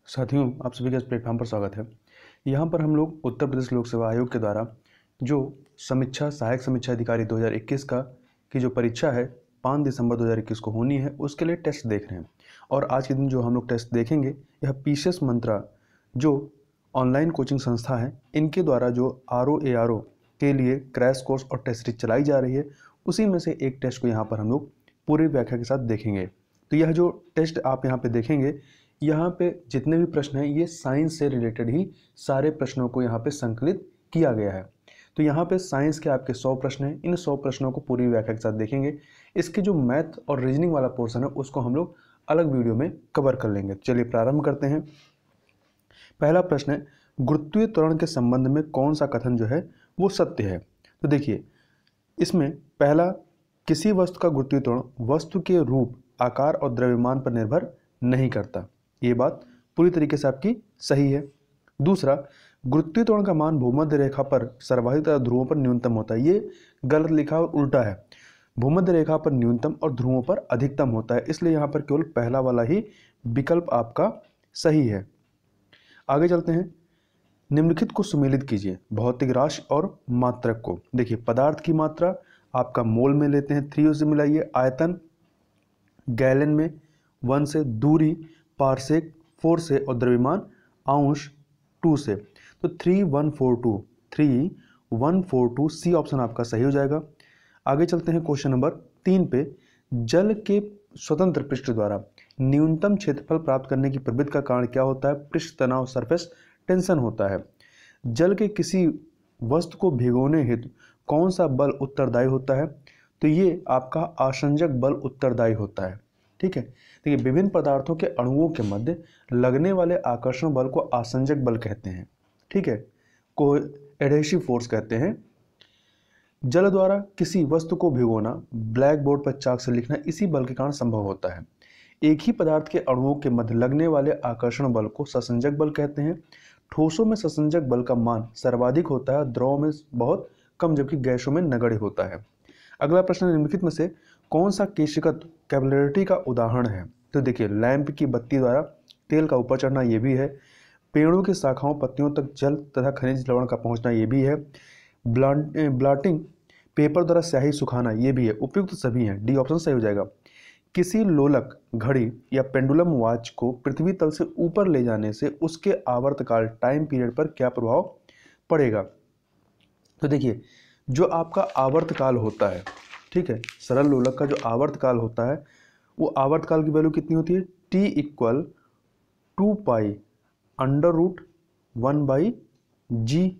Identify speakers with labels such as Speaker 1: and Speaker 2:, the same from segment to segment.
Speaker 1: साथियों, आप सभी का इस प्लेटफॉर्म पर स्वागत है। यहाँ पर हम लोग उत्तर प्रदेश लोक सेवा आयोग के द्वारा जो सहायक समीक्षा अधिकारी 2021 की जो परीक्षा है 5 दिसंबर 2021 को होनी है, उसके लिए टेस्ट देख रहे हैं। और आज के दिन जो हम लोग टेस्ट देखेंगे, यह पीसीएस मंत्रा जो ऑनलाइन कोचिंग संस्था है, इनके द्वारा जो RO ARO के लिए क्रैश कोर्स और टेस्ट सीरीज चलाई जा रही है, उसी में से एक टेस्ट को यहाँ पर हम लोग पूरी व्याख्या के साथ देखेंगे। तो यह जो टेस्ट आप यहाँ पे देखेंगे, यहाँ पे जितने भी प्रश्न हैं ये साइंस से रिलेटेड ही सारे प्रश्नों को यहाँ पे संकलित किया गया है। तो यहाँ पे साइंस के आपके 100 प्रश्न हैं, इन 100 प्रश्नों को पूरी व्याख्या के साथ देखेंगे। इसके जो मैथ और रीजनिंग वाला पोर्शन है उसको हम लोग अलग वीडियो में कवर कर लेंगे। चलिए प्रारंभ करते हैं। पहला प्रश्न है, गुरुत्वीय त्वरण के संबंध में कौन सा कथन जो है वो सत्य है। तो देखिए, इसमें पहला, किसी वस्तु का गुरुत्वीय त्वरण वस्तु के रूप, आकार और द्रव्यमान पर निर्भर नहीं करता। ये बात पूरी तरीके से आपकी सही है। दूसरा, गुरुत्वीय त्वरण का मान भूमध्य रेखा पर सर्वाधिक तथा ध्रुवों पर न्यूनतम होता है। ये गलत लिखा और उल्टा है। भूमध्य रेखा पर न्यूनतम और ध्रुवों पर अधिकतम होता है, इसलिए यहाँ पर केवल पहला वाला ही विकल्प आपका सही है। आगे चलते हैं। निम्नलिखित को सुमेलित कीजिए, भौतिक राशि और मात्रक को। देखिए, पदार्थ की मात्रा आपका मोल में लेते हैं, 3 से मिलाइए। आयतन गैलन में 1 से, दूरी पारसेक 4 से और द्रव्यमान अंश 2 से। तो 3142 सी ऑप्शन आपका सही हो जाएगा। आगे चलते हैं क्वेश्चन नंबर 3 पे। जल के स्वतंत्र पृष्ठ द्वारा न्यूनतम क्षेत्रफल प्राप्त करने की प्रवृत्ति का कारण क्या होता है। पृष्ठ तनाव, सरफेस टेंशन होता है। जल के किसी वस्तु को भिगोने हेतु कौन सा बल उत्तरदायी होता है। तो ये आपका आसंजक बल उत्तरदायी होता है। ठीक है, देखिए, विभिन्न पदार्थों के अणुओं के मध्य लगने वाले आकर्षण बल को आसंजक बल कहते हैं। ठीक है, को एडहेसिव फोर्स कहते हैं। जल द्वारा किसी वस्तु को भिगोना, ब्लैक बोर्ड पर चाक से लिखना इसी बल के कारण संभव होता है। एक ही पदार्थ के अणुओं के मध्य लगने वाले आकर्षण बल को ससंजक बल कहते हैं। ठोसों में ससंजक बल का मान सर्वाधिक होता है, द्रव में बहुत कम, जबकि गैसों में नगण्य होता है। अगला प्रश्न, निम्नलिखित में से कौन सा केशिकत कैपिलरिटी का उदाहरण है। तो देखिए, लैंप की बत्ती द्वारा तेल का ऊपर चढ़ना, ये भी है। पेड़ों की शाखाओं पत्तियों तक जल तथा खनिज लवण का पहुंचना, ये भी है। ब्लॉटिंग पेपर द्वारा स्याही सुखाना, ये भी है। उपयुक्त सभी हैं, डी ऑप्शन सही हो जाएगा। किसी लोलक, घड़ी या पेंडुलम वॉच को पृथ्वी तल से ऊपर ले जाने से उसके आवर्तकाल, टाइम पीरियड पर क्या प्रभाव पड़ेगा। तो देखिए, जो आपका आवर्तकाल होता है, ठीक है, सरल लोलक का जो आवर्तकाल होता है, वो आवर्तकाल की वैल्यू कितनी होती है। T = 2π√1/g।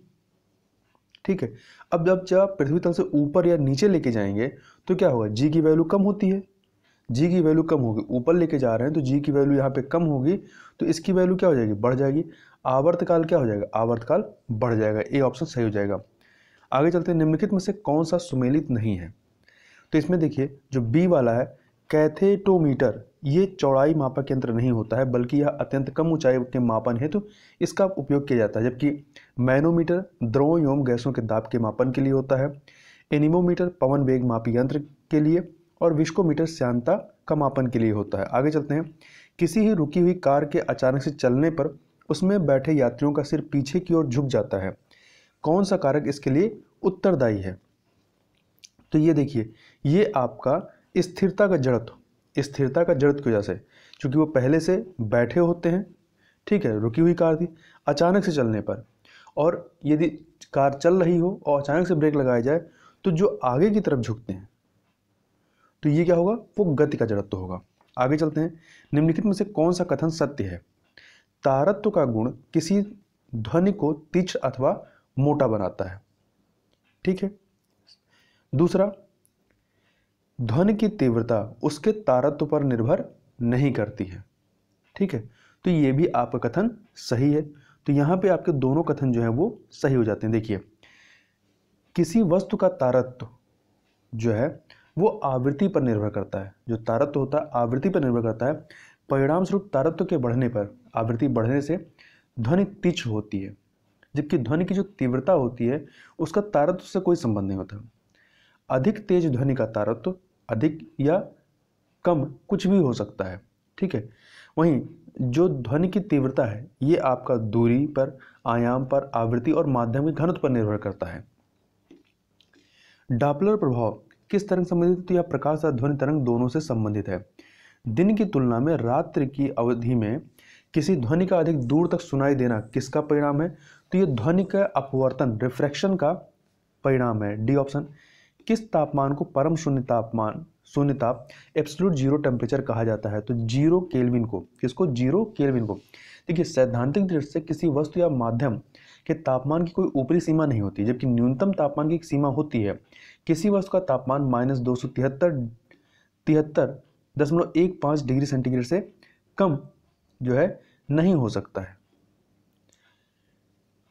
Speaker 1: ठीक है, अब जब पृथ्वी तल से ऊपर या नीचे लेके जाएंगे तो क्या होगा, g की वैल्यू कम होती है। g की वैल्यू कम होगी, ऊपर लेके जा रहे हैं तो g की वैल्यू यहाँ पे कम होगी, तो इसकी वैल्यू क्या हो जाएगी, बढ़ जाएगी। आवर्तकाल क्या हो जाएगा, आवर्तकाल बढ़ जाएगा। ए ऑप्शन सही हो जाएगा। आगे चलते हैं। निम्नलिखित में से कौन सा सुमेलित नहीं है। तो इसमें देखिए, जो बी वाला है, कैथेटोमीटर, ये चौड़ाई मापक यंत्र नहीं होता है, बल्कि यह अत्यंत कम ऊंचाई के मापन हेतु इसका उपयोग किया जाता है। जबकि मैनोमीटर द्रवों एवं गैसों के दाब के मापन के लिए होता है। एनीमोमीटर पवन वेग मापी यंत्र के लिए, और विस्कोमीटर श्यानता का मापन के लिए होता है। आगे चलते हैं। किसी ही रुकी हुई कार के अचानक से चलने पर उसमें बैठे यात्रियों का सिर पीछे की ओर झुक जाता है। कौन सा कारक इसके लिए उत्तरदायी है। तो ये देखिए, ये आपका स्थिरता का जड़त्व की वजह से, क्योंकि वो पहले से बैठे होते हैं। ठीक है, रुकी हुई कार थी, अचानक से चलने पर, और यदि कार चल रही हो और अचानक से ब्रेक लगाया जाए तो जो आगे की तरफ झुकते हैं, तो ये क्या होगा, वो गति का जड़त्व होगा। आगे चलते हैं। निम्नलिखित में से कौन सा कथन सत्य है। तारत्व का गुण किसी ध्वनि को तीक्ष्ण अथवा मोटा बनाता है। ठीक है। दूसरा, ध्वनि की तीव्रता उसके तारत्व पर निर्भर नहीं करती है। ठीक है, तो ये भी आपका कथन सही है। तो यहाँ पे आपके दोनों कथन जो है वो सही हो जाते हैं। देखिए, किसी वस्तु का तारत्व जो है वो आवृत्ति पर निर्भर करता है। जो तारत्व होता है आवृत्ति पर निर्भर करता है। परिणाम स्वरूप तारत्व के बढ़ने पर, आवृत्ति बढ़ने से ध्वनि तीक्ष्ण होती है, जबकि ध्वनि की जो तीव्रता होती है उसका तारत्व से कोई संबंध नहीं होता। अधिक तेज ध्वनि का तारत्व अधिक या कम कुछ भी हो सकता है। ठीक है, वहीं जो ध्वनि की तीव्रता है ये आपका दूरी पर, आयाम पर, आवृत्ति और माध्यम के घनत्व पर निर्भर करता है। डॉपलर प्रभाव किस तरंग संबंधित है? तो यह प्रकाश और ध्वनि तरंग दोनों से संबंधित है। दिन की तुलना में रात्रि की अवधि में किसी ध्वनि का अधिक दूर तक सुनाई देना किसका परिणाम है? तो ये ध्वनि का अपवर्तन, रिफ्रैक्शन का परिणाम है। D option. किस तापमान को परम शून्य ताप एब्सोल्यूट जीरो टेम्परेचर कहा जाता है? तो जीरो केल्विन को। किसको? जीरो केल्विन को। देखिए, सैद्धांतिक दृष्टि से किसी वस्तु या माध्यम के तापमान की कोई ऊपरी सीमा नहीं होती, जबकि न्यूनतम तापमान की एक सीमा होती है। किसी वस्तु का तापमान -273.15 डिग्री सेंटीग्रेड से कम जो है नहीं हो सकता है।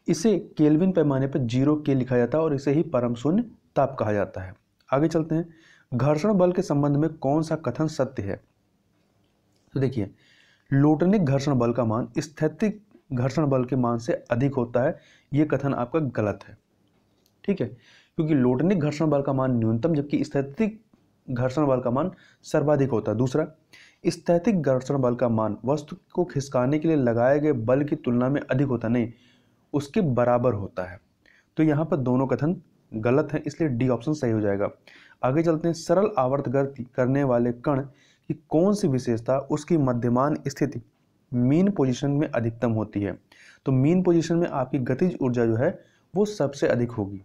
Speaker 1: इसे केल्विन पैमाने पर जीरो के लिखा जाता है और इसे ही परम शून्य ताप कहा जाता है। आगे चलते हैं। घर्षण बल के संबंध में कौन सा कथन सत्य है? तो देखिए, लोटनिक घर्षण बल का मान स्थैतिक घर्षण बल के मान से अधिक होता है, यह कथन आपका गलत है। ठीक है, क्योंकि लोटनिक घर्षण बल का मान न्यूनतम, जबकि स्थैतिक घर्षण बल का मान सर्वाधिक होता है। दूसरा, स्थैतिक घर्षण बल का मान वस्तु को खिसकाने के लिए लगाए गए बल की तुलना में अधिक होता नहीं, उसके बराबर होता है। तो यहाँ पर दोनों कथन गलत है, इसलिए डी ऑप्शन सही हो जाएगा। आगे चलते हैं। सरल आवर्त गति करने वाले कण की कौन सी विशेषता उसकी मध्यमान स्थिति मीन पोजीशन में अधिकतम होती है? तो मीन पोजीशन में आपकी गतिज ऊर्जा जो है वो सबसे अधिक होगी।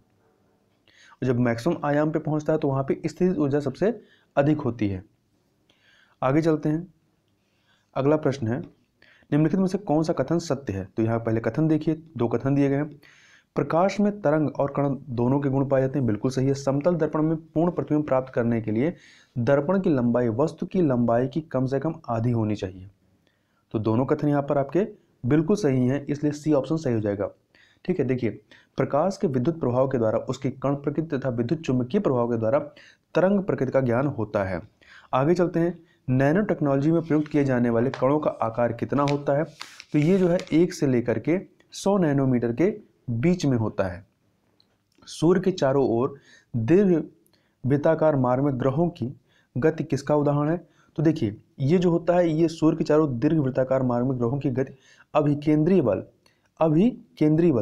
Speaker 1: जब मैक्सिमम आयाम पे पहुंचता है तो वहां पे स्थितिज ऊर्जा सबसे अधिक होती है। आगे चलते हैं। अगला प्रश्न है, निम्नलिखित में से कौन सा कथन सत्य है? तो यहाँ पहले कथन देखिए, दो कथन दिए गए हैं। प्रकाश में तरंग और कण दोनों के गुण पाए जाते हैं, बिल्कुल सही है। समतल दर्पण में पूर्ण प्रतिबिंब प्राप्त करने के लिए दर्पण की लंबाई वस्तु की लंबाई की कम से कम आधी होनी चाहिए। तो दोनों कथन यहाँ पर आपके बिल्कुल सही हैं, इसलिए सी ऑप्शन सही हो जाएगा। ठीक है, देखिए, प्रकाश के विद्युत प्रभाव के द्वारा उसकी कण प्रकृति तथा विद्युत चुंबकीय प्रभाव के द्वारा तरंग प्रकृति का ज्ञान होता है। आगे चलते हैं। नैनो टेक्नोलॉजी में प्रयुक्त किए जाने वाले कणों का आकार कितना होता है? तो ये जो है 1 से लेकर के 100 नैनोमीटर के बीच में होता है। सूर्य के चारों ओर दीर्घ वृत्ताकार मार्ग में ग्रहों की गति किसका उदाहरण है? तो देखिए, ये जो होता है ये सूर्य के चारों दीर्घ वृत्ताकार मार्ग में ग्रहों की गति अभिकेंद्रीय बल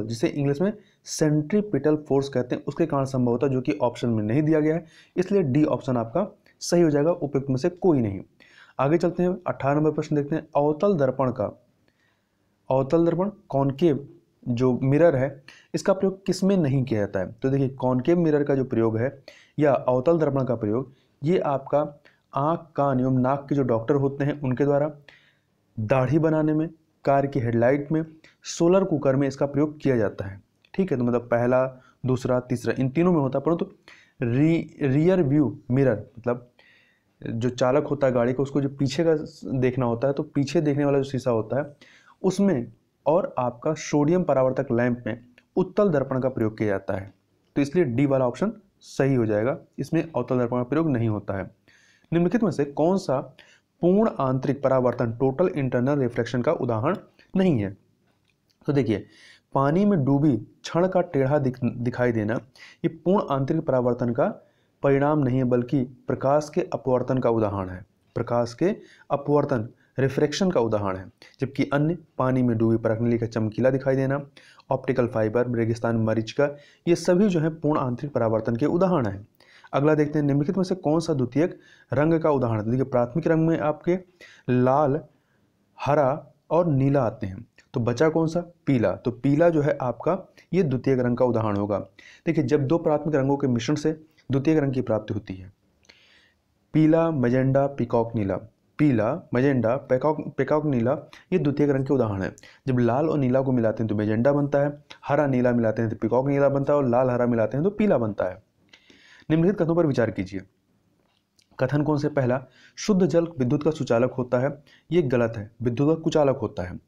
Speaker 1: जिसे इंग्लिश में सेंट्रीपिटल फोर्स कहते हैं, उसके कारण संभव होता है, जो कि ऑप्शन में नहीं दिया गया है, इसलिए डी ऑप्शन आपका सही हो जाएगा, उपयुक्त में से कोई नहीं। आगे चलते हैं। 18 नंबर प्रश्न देखते हैं। अवतल दर्पण कॉनकेव जो मिरर है इसका प्रयोग किसमें नहीं किया जाता है? तो देखिए, कॉनकेव मिरर का जो प्रयोग है या अवतल दर्पण का प्रयोग ये आपका आंख, कान एवं नाक के जो डॉक्टर होते हैं उनके द्वारा, दाढ़ी बनाने में, कार की हेडलाइट में, सोलर कुकर में इसका प्रयोग किया जाता है। ठीक है, तो मतलब पहला, दूसरा, तीसरा इन तीनों में होता है, परंतु रियर व्यू मिरर मतलब जो चालक होता है गाड़ी का, उसको जो पीछे का देखना होता है, तो पीछे देखने वाला जो शीशा होता है उसमें और आपका सोडियम परावर्तक लैंप में उत्तल दर्पण का प्रयोग किया जाता है। तो इसलिए डी वाला ऑप्शन सही हो जाएगा, इसमें अवतल दर्पण का प्रयोग नहीं होता है। निम्नलिखित में से कौन सा पूर्ण आंतरिक परावर्तन टोटल इंटरनल रिफ्लेक्शन का उदाहरण नहीं है? तो देखिए, पानी में डूबी क्षण का टेढ़ा दिखाई देना ये पूर्ण आंतरिक परावर्तन का परिणाम नहीं है, बल्कि प्रकाश के अपवर्तन का उदाहरण है। प्रकाश के अपवर्तन, रिफ्रैक्शन का उदाहरण है। जबकि अन्य, पानी में डूबी परखनली का चमकीला दिखाई देना, ऑप्टिकल फाइबर, रेगिस्तान मरीचिका, ये सभी जो है पूर्ण आंतरिक परावर्तन के उदाहरण है। अगला देखते हैं। निम्नलिखित में से कौन सा द्वितीयक रंग का उदाहरण? देखिए, प्राथमिक रंग में आपके लाल, हरा और नीला आते हैं, तो बचा कौन सा? पीला। तो पीला जो है आपका ये द्वितीयक रंग का उदाहरण होगा। देखिए, जब दो प्राथमिक रंगों के मिश्रण से द्वितीयक रंग की प्राप्ति होती है, पीला, मैजेंडा, पीकॉक नीला, पीला, मैजेंडा, पेकॉक नीला, ये द्वितीयक रंग के उदाहरण है। जब लाल और नीला को मिलाते हैं तो मैजेंडा बनता है, हरा नीला मिलाते हैं तो पीकॉक नीला बनता है, और लाल हरा मिलाते हैं तो पीला बनता है। निम्नलिखित कथनों पर विचार कीजिए। कथन कौन से? पहला, शुद्ध जल विद्युत का सुचालक होता है, ये गलत है, विद्युत का कुचालक होता है।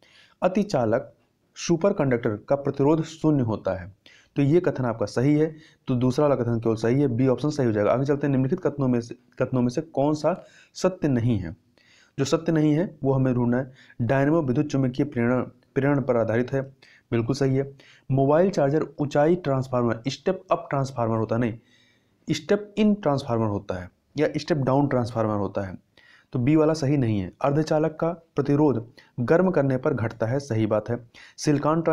Speaker 1: अति चालक सुपर कंडक्टर का प्रतिरोध शून्य होता है, तो ये कथन आपका सही है। तो दूसरा वाला कथन केवल सही है, बी ऑप्शन सही हो जाएगा। आगे चलते हैं। निम्नलिखित कथनों में से कौन सा सत्य नहीं है? जो सत्य नहीं है वो हमें ढूंढना है। डायनेमो विद्युत चुंबकीय प्रेरण पर आधारित है, बिल्कुल सही है। मोबाइल चार्जर ऊंचाई ट्रांसफार्मर स्टेप अप ट्रांसफार्मर होता नहीं, स्टेप इन ट्रांसफार्मर होता है या स्टेप डाउन ट्रांसफार्मर होता है। तो बी वाला सही नहीं है। अर्धचालक का प्रतिरोध गर्म करने पर घटता है, सही बात है। सिलिकॉन जो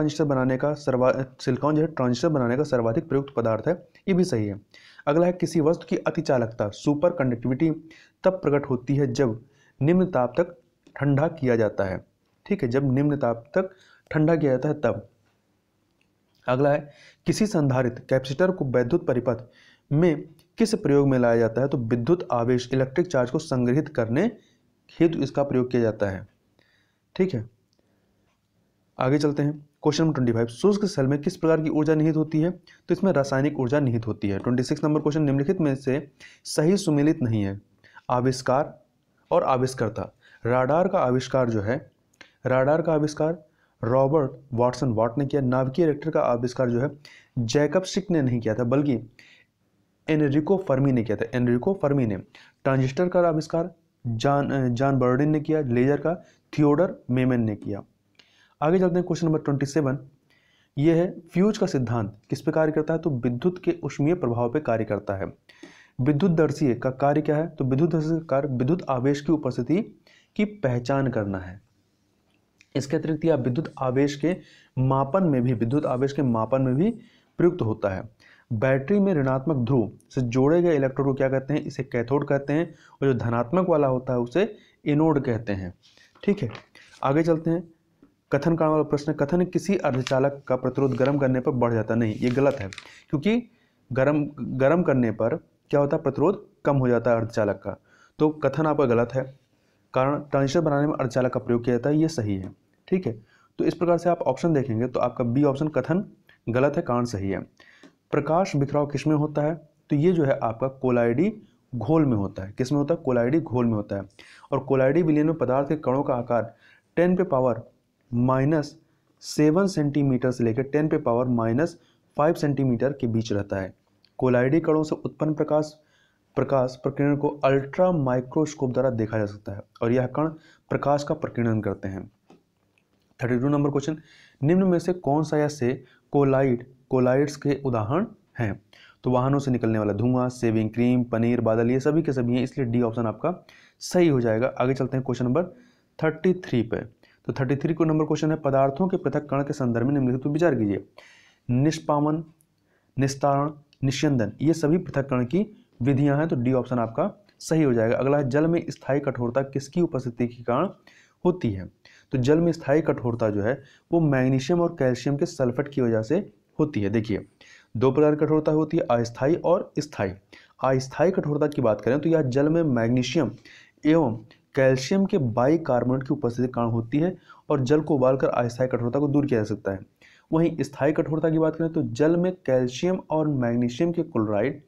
Speaker 1: है ट्रांजिस्टर बनाने का सर्वाधिक प्रयुक्त पदार्थ है, ये भी सही है। अगला है किसी वस्तु की अतिचालकता सुपर कंडक्टिविटी तब प्रकट होती है जब निम्न ताप तक ठंडा किया जाता है। ठीक है, जब निम्न ताप तक ठंडा किया जाता है तब। अगला है किसी संधारित्र कैपेसिटर को वैद्युत परिपथ में किस प्रयोग में लाया जाता है? तो विद्युत आवेश इलेक्ट्रिक चार्ज को संग्रहित करने हेतु इसका प्रयोग किया जाता है। ठीक है, आगे चलते हैं। क्वेश्चन नंबर 25, शुष्क सेल में किस प्रकार की ऊर्जा निहित होती है? तो इसमें रासायनिक ऊर्जा निहित होती है। 26 नंबर क्वेश्चन, निम्नलिखित में से सही सुमेलित नहीं है। आविष्कार और आविष्कर्ता। राडार का आविष्कार जो है, राडार का आविष्कार रॉबर्ट वाटसन वाट ने किया। नाभिकीय रिएक्टर का आविष्कार जो है जैकब शिक ने नहीं किया था, बल्कि एनरिको फर्मी ने किया था। एनरिको फर्मी ने। ट्रांजिस्टर का आविष्कार जॉन बर्डिन ने किया। लेजर का थियोडर मेमन ने किया। आगे चलते हैं क्वेश्चन नंबर 27, ये है फ्यूज का सिद्धांत किस पे कार्य करता है? तो विद्युत के ऊष्मीय प्रभाव पे कार्य करता है। विद्युतदर्शी का कार्य क्या है? तो विद्युतदर्शी का कार्य विद्युत आवेश की उपस्थिति की पहचान करना है। इसके अतिरिक्त यह विद्युत आवेश के मापन में भी प्रयुक्त होता है। बैटरी में ऋणात्मक ध्रुव से जोड़े गए इलेक्ट्रोड को क्या कहते हैं? इसे कैथोड कहते हैं, और जो धनात्मक वाला होता है उसे एनोड कहते हैं। ठीक है, आगे चलते हैं। कथन का वाला प्रश्न, कथन किसी अर्धचालक का प्रतिरोध गर्म करने पर बढ़ जाता नहीं, ये गलत है, क्योंकि गर्म करने पर क्या होता है? प्रतिरोध कम हो जाता है अर्धचालक का। तो कथन आपका गलत है, कारण ट्रांजिस्टर बनाने में अर्धचालक का प्रयोग किया जाता है, ये सही है। ठीक है, तो इस प्रकार से आप ऑप्शन देखेंगे तो आपका बी ऑप्शन कथन गलत है, कारण सही है। प्रकाश बिखराव किसमें होता है? तो ये जो है आपका कोलाइडी घोल में होता है। किसमें होता है? कोलाइडी घोल में होता है। और कोलाइडी विलयन में पदार्थ के कणों का आकार 10⁻⁻7 सेंटीमीटर से लेकर 10⁻⁻5 सेंटीमीटर के बीच रहता है। कोलाइडी कणों से उत्पन्न प्रकाश प्रकीर्णन को अल्ट्रा माइक्रोस्कोप द्वारा देखा जा सकता है, और यह कण प्रकाश का प्रकीर्णन करते हैं। 32 नंबर क्वेश्चन, निम्न में से कौन सा या से कोलाइड्स के उदाहरण हैं? तो वाहनों से निकलने वाला धुआं, सेविंग क्रीम, पनीर, बादल, ये सभी के सभी हैं, इसलिए डी ऑप्शन आपका सही हो जाएगा। आगे चलते हैं क्वेश्चन नंबर 33 पे। तो 33 को नंबर क्वेश्चन है, पदार्थों के पृथक कण के संदर्भ में निम्नलिखित पर विचार कीजिए। निष्पामन, निस्तारण, निस्यंदन, ये सभी पृथक कण की विधियां हैं, तो डी ऑप्शन आपका सही हो जाएगा। अगला है, जल में स्थायी कठोरता किसकी उपस्थिति के कारण होती है? तो जल में स्थायी कठोरता जो है वो मैग्नीशियम और कैल्शियम के सल्फेट की वजह से होती है। देखिए, दो प्रकार की कठोरता होती है, अस्थायी और स्थायी। अस्थायी कठोरता की बात करें तो यह जल में मैग्नीशियम एवं कैल्शियम के बाइकार्बोनेट की उपस्थिति के कारण होती है, और जल को उबालकर अस्थायी कठोरता को दूर किया जा सकता है। वहीं स्थायी कठोरता की बात करें तो जल में कैल्शियम और मैग्नीशियम के क्लोराइड,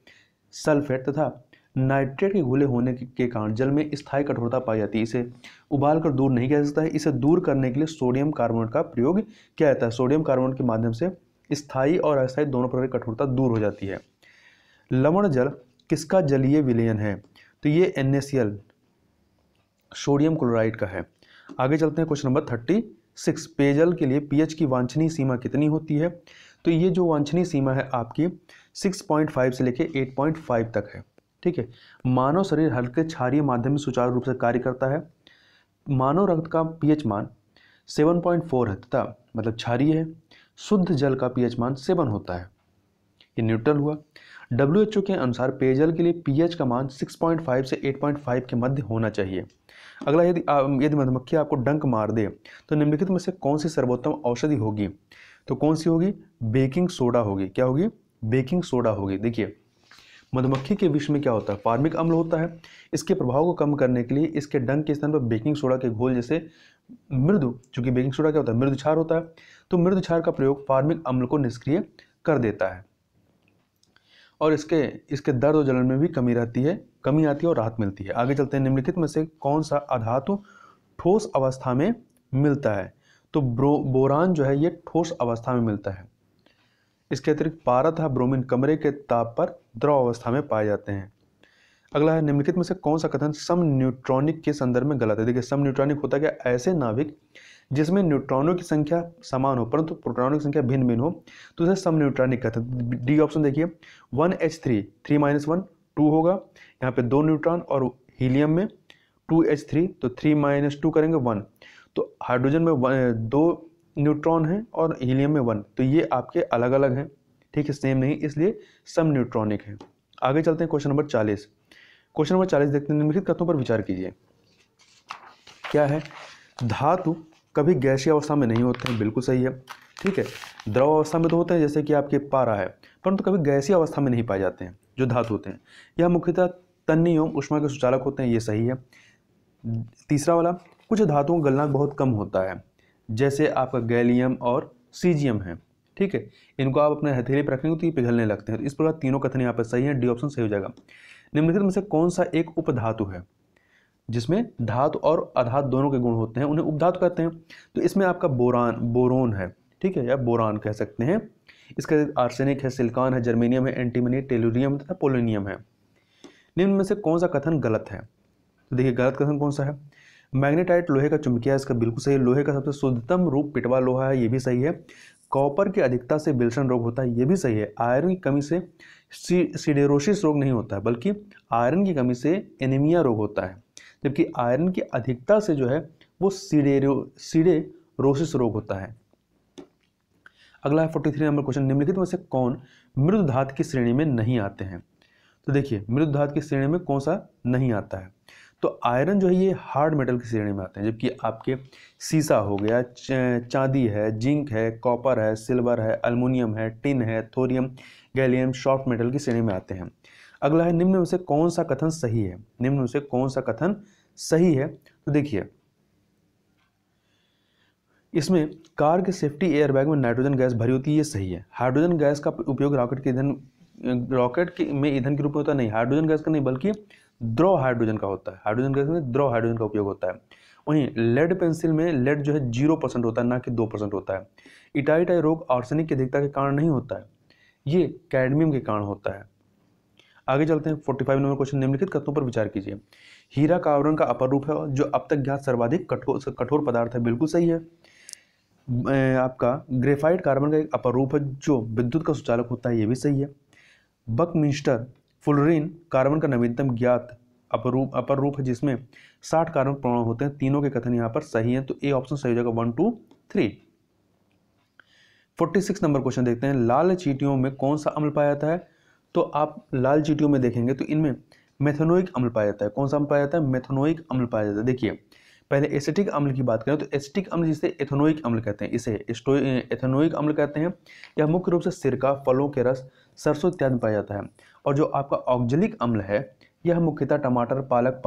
Speaker 1: सल्फेट तथा नाइट्रेट के घुले होने के कारण जल में स्थायी कठोरता पाई जाती है। इसे उबालकर दूर नहीं किया जा सकता है। इसे दूर करने के लिए सोडियम कार्बोनेट का प्रयोग किया जाता है। सोडियम कार्बोनेट के माध्यम से स्थायी और अस्थायी दोनों प्रकार की कठोरता दूर हो जाती है। लवण जल किसका जलीय विलयन है? तो ये NaCl सोडियम क्लोराइड का है। आगे चलते हैं क्वेश्चन नंबर 36, पेयजल के लिए pH की वांछनीय सीमा कितनी होती है? तो ये जो वांछनीय सीमा है आपकी 6.5 से लेकर 8.5 तक है। ठीक है, मानव शरीर हल्के क्षारीय माध्यम में सुचारू रूप से कार्य करता है। मानव रक्त का pH मान 7.4 है तथा मतलब क्षारीय है। शुद्ध जल का pH मान 7 होता है, ये न्यूट्रल हुआ। WHO के अनुसार पेयजल के लिए pH का मान 6.5 से 8.5 के मध्य होना चाहिए। अगला, यदि मधुमक्खी आपको डंक मार दे तो निम्नलिखित में से कौन सी सर्वोत्तम औषधि होगी? तो कौन सी होगी? बेकिंग सोडा होगी। क्या होगी? बेकिंग सोडा होगी। देखिए, मधुमक्खी के विष में क्या होता है? फार्मिक अम्ल होता है। इसके प्रभाव को कम करने के लिए इसके डंक के स्थान पर बेकिंग सोडा के घोल जैसे मृदु, चूंकि बेकिंग सोडा क्या होता है? मृदु क्षार होता है, तो मृदु क्षार का प्रयोग फार्मिक अम्ल को निष्क्रिय कर देता है, और इसके दर्द और जलन में भी कमी आती है और राहत मिलती है। आगे चलते हैं, निम्नलिखित में से कौन सा अधातु ठोस अवस्था में मिलता है? तो बोरान जो है ये ठोस अवस्था में मिलता है। इसके अतिरिक्त पारा तथा ब्रोमीन कमरे के ताप पर द्रव अवस्था में पाए जाते हैं। अगला है, निम्नलिखित में से कौन सा कथन सम न्यूट्रॉनिक के संदर्भ में गलत है? देखिए, सम न्यूट्रॉनिक होता क्या? ऐसे नाभिक जिसमें न्यूट्रॉनों की संख्या समान हो परंतु प्रोटॉनों की संख्या भिन्न भिन्न हो, तो उसे सम न्यूट्रॉनिक कहते हैं। डी ऑप्शन देखिए, 1H3 3 - 1 2 होगा, यहाँ पे 2 न्यूट्रॉन, और हीलियम में 2H3, तो 3 - 2 करेंगे 1, तो हाइड्रोजन में 2 न्यूट्रॉन हैं और हीलियम में 1, तो ये आपके अलग अलग हैं, ठीक है, सेम नहीं, इसलिए सम न्यूट्रॉनिक है। आगे चलते हैं क्वेश्चन नंबर 40। क्वेश्चन नंबर 40 देखते हैं, निम्नलिखित कथनों पर विचार कीजिए। क्या है? धातु कभी गैसीय अवस्था में नहीं होते हैं, बिल्कुल सही है, ठीक है। द्रव अवस्था में तो होते हैं, जैसे कि आपके पारा है, परंतु कभी गैसीय अवस्था में नहीं पाए जाते हैं जो धातु होते हैं। यह मुख्यतः तन्य एवं ऊष्मा के सुचालक होते हैं, ये सही है। तीसरा वाला, कुछ धातुओं का गलनांक बहुत कम होता है, जैसे आपका गैलियम और सीजियम है, ठीक है, इनको आप अपने हथेली पर रखेंगे तो ये पिघलने लगते हैं। तो इस प्रकार तीनों कथन यहाँ पर सही है, डी ऑप्शन सही हो जाएगा। निम्नलिखित में से कौन सा एक उपधातु है जिसमें धातु और अधातु दोनों के गुण होते हैं, उन्हें उपधातु कहते हैं? तो इसमें आपका बोरोन है, ठीक है, या बोरान कह सकते हैं। इसका आर्सेनिक है, सिलिकॉन है, जर्मेनियम है, एंटीमनी, टेलुरियम तथा पोलोनियम है। निम्न में से कौन सा कथन गलत है? तो देखिए गलत कथन कौन सा है? मैग्नेटाइट लोहे का चुंबकीय है, इसका बिल्कुल सही है। लोहे का सबसे शुद्धतम रूप पिटवा लोहा है, ये भी सही है। कॉपर की अधिकता से विल्सन रोग होता है, ये भी सही है। आयरन की कमी से सिडेरोसिस रोग नहीं होता है, बल्कि आयरन की कमी से एनीमिया रोग होता है, जबकि आयरन की अधिकता से जो है वो सिडेरोसिस रोग होता है। अगला है 43 नंबर क्वेश्चन, निम्नलिखित में से कौन मृदु धातु की श्रेणी में नहीं आते हैं? तो देखिए मृदु धातु की श्रेणी में कौन सा नहीं आता है? तो आयरन जो है ये हार्ड मेटल की श्रेणी में आते हैं, जबकि आपके सीसा हो गया, चांदी है, जिंक है, कॉपर है, सिल्वर है, अल्मुनियम है, टिन है, थोरियम, गैलियम सॉफ्ट मेटल की श्रेणी में आते हैं। अगला है, निम्न में से कौन सा कथन सही है? निम्न में से कौन सा कथन सही है? तो देखिए इसमें कार के सेफ्टी एयरबैग में नाइट्रोजन गैस भरी होती है, ये सही है। हाइड्रोजन गैस का उपयोग रॉकेट में ईंधन के रूप में होता नहीं, हाइड्रोजन गैस का नहीं बल्कि द्रव हाइड्रोजन का होता है। हाइड्रोजन गैस में द्रव हाइड्रोजन का उपयोग होता है। वहीं लेड पेंसिल में लेड जो है 0% होता है, ना कि 2% होता है। इटाई रोग आर्सेनिक की अधिकता के कारण नहीं होता है, ये कैडमियम के कारण होता है। आगे चलते हैं 45 नंबर क्वेश्चन, निम्नलिखित कथनों पर विचार कीजिए। हीरा का आवरण का अपर रूप है जो अब तक ज्ञात सर्वाधिक कठोर पदार्थ है, बिल्कुल सही है। आपका ग्रेफाइट कार्बन का एक अपर रूप है जो विद्युत का सुचालक होता है, ये भी सही है। बकमिंस्टर फुलरीन कार्बन का नवीनतम ज्ञात अपर रूप है जिसमें 60 कार्बन परमाणु होते हैं। तीनों के कथन यहाँ पर सही हैं, तो ए ऑप्शन सही हो जाएगा 1, 2, 3। 46 नंबर क्वेश्चन देखते हैं, लाल चींटियों में कौन सा अम्ल पाया जाता है? तो आप लाल चींटियों में देखेंगे तो इनमें मेथनोइक अम्ल पाया जाता है। कौन सा अम्ल पाया जाता है? मेथनोइक अम्ल पाया जाता है। देखिए पहले एसिटिक अम्ल की बात करें तो एसिटिक अम्ल जिसे एथेनोइक अम्ल कहते हैं, इसे एथेनोइक अम्ल कहते हैं। यह मुख्य रूप से सिरका, फलों के रस, सरसों इत्यादि में पाया जाता है। और जो आपका ऑक्जेलिक अम्ल है यह मुख्यतः टमाटर, पालक,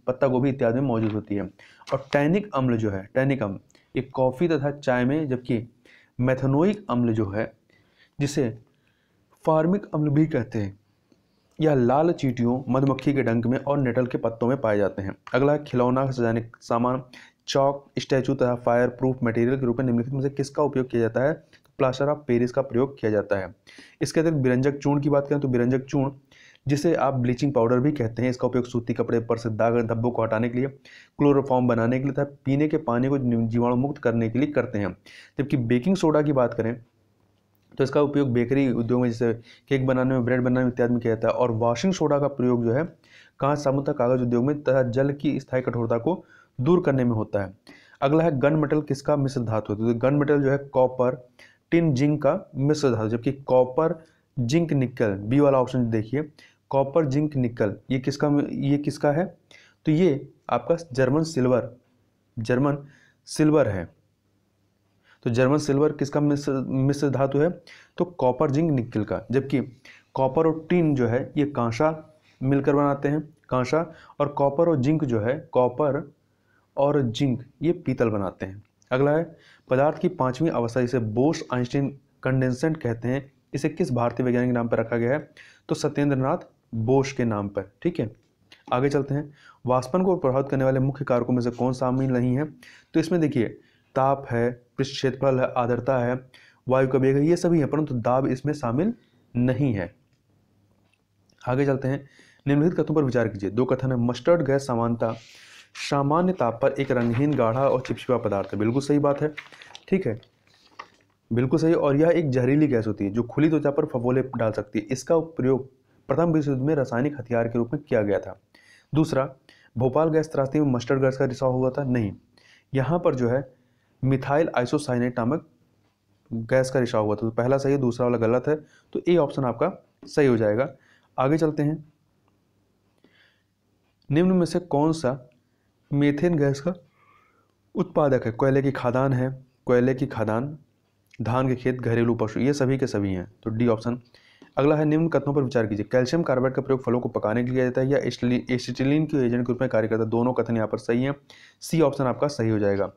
Speaker 1: पत्ता गोभी इत्यादि में मौजूद होती है। और टैनिक अम्ल जो है, टैनिक अम्ल ये कॉफ़ी तथा चाय में, जबकि मेथनोइक अम्ल जो है जिसे फार्मिक अम्ल भी कहते हैं, यह लाल चींटियों, मधुमक्खी के डंक में और नेटल के पत्तों में पाए जाते हैं। अगला खिलौना, सजाने का सामान, चौक, स्टैचू तथा फायर प्रूफ मटेरियल के रूप में निम्नलिखित में से किसका उपयोग किया जाता है? तो प्लास्टर ऑफ पेरिस का प्रयोग किया जाता है। इसके अतिरिक्त बिरंजक चूर्ण की बात करें तो बिरंजक चूर्ण जिसे आप ब्लीचिंग पाउडर भी कहते हैं, इसका उपयोग सूती कपड़े पर से दाग धब्बों को हटाने के लिए, क्लोरोफॉर्म बनाने के लिए तथा पीने के पानी को जीवाणु मुक्त करने के लिए करते हैं। जबकि बेकिंग सोडा की बात करें तो इसका उपयोग बेकरी उद्योग में, जैसे केक बनाने में, ब्रेड बनाने में इत्यादि में किया जाता है। और वॉशिंग सोडा का प्रयोग जो है कांच, साबुन तथा कागज उद्योग में तथा जल की स्थायी कठोरता को दूर करने में होता है। अगला है गन मेटल किसका मिश्र धातु है? तो गन मेटल जो है कॉपर, टिन, जिंक का मिश्र धातु, जबकि कॉपर, जिंक, निकल, बी वाला ऑप्शन देखिए, कॉपर, जिंक, निकल ये किसका है? तो ये आपका जर्मन सिल्वर है। तो जर्मन सिल्वर किसका मिश्र धातु है? तो कॉपर, जिंक, निकल का। जबकि कॉपर और टिन जो है ये कांसा मिलकर बनाते हैं, कांसा। और कॉपर और जिंक जो है, कॉपर और जिंक ये पीतल बनाते हैं। अगला है पदार्थ की पांचवी अवस्था जिसे बोस आइंस्टीन कंडेंसेंट कहते हैं, इसे किस भारतीय वैज्ञानिक के नाम पर रखा गया है? तो सत्येंद्र नाथ बोस के नाम पर, ठीक है। आगे चलते हैं, वाष्पन को प्रभावित करने वाले मुख्य कारकों में से कौन शामिल नहीं है? तो इसमें देखिए ताप है, पृष्ठ क्षेत्रफल है, आर्द्रता है, वायु का वेग है, ये सभी है, परंतु दाब इसमें शामिल नहीं है। आगे चलते हैं, निम्नलिखित कथनों पर विचार कीजिए। दो कथन है, मस्टर्ड गैस सामान्य ताप पर एक रंगहीन, गाढ़ा और चिपचिपा पदार्थ है, बिल्कुल सही बात है, ठीक है, बिल्कुल सही। और यह एक जहरीली गैस होती है जो खुली त्वचा पर फफोले डाल सकती है। इसका प्रयोग प्रथम विश्व युद्ध में रासायनिक हथियार के रूप में किया गया था। दूसरा, भोपाल गैस त्रासदी में मस्टर्ड गैस का रिसाव हुआ था? नहीं, यहाँ पर जो है मिथाइल आइसोसाइनेट नामक गैस का रिसाव हुआ था। तो पहला सही है, दूसरा वाला गलत है, तो ए ऑप्शन आपका सही हो जाएगा। आगे चलते हैं। निम्न में से कौन सा मीथेन गैस का उत्पादक है? कोयले की खदान है, कोयले की खदान, धान के खेत, घरेलू पशु, ये सभी के सभी हैं, तो डी ऑप्शन। अगला है निम्न कथनों पर विचार कीजिए। कैल्शियम कार्बाइड का प्रयोग फलों को पकाने के लिए किया जाता है या एसिटिलीन के एजेंट के रूप में कार्य करता है? दोनों कथन यहाँ पर सही है, सी ऑप्शन आपका सही हो जाएगा।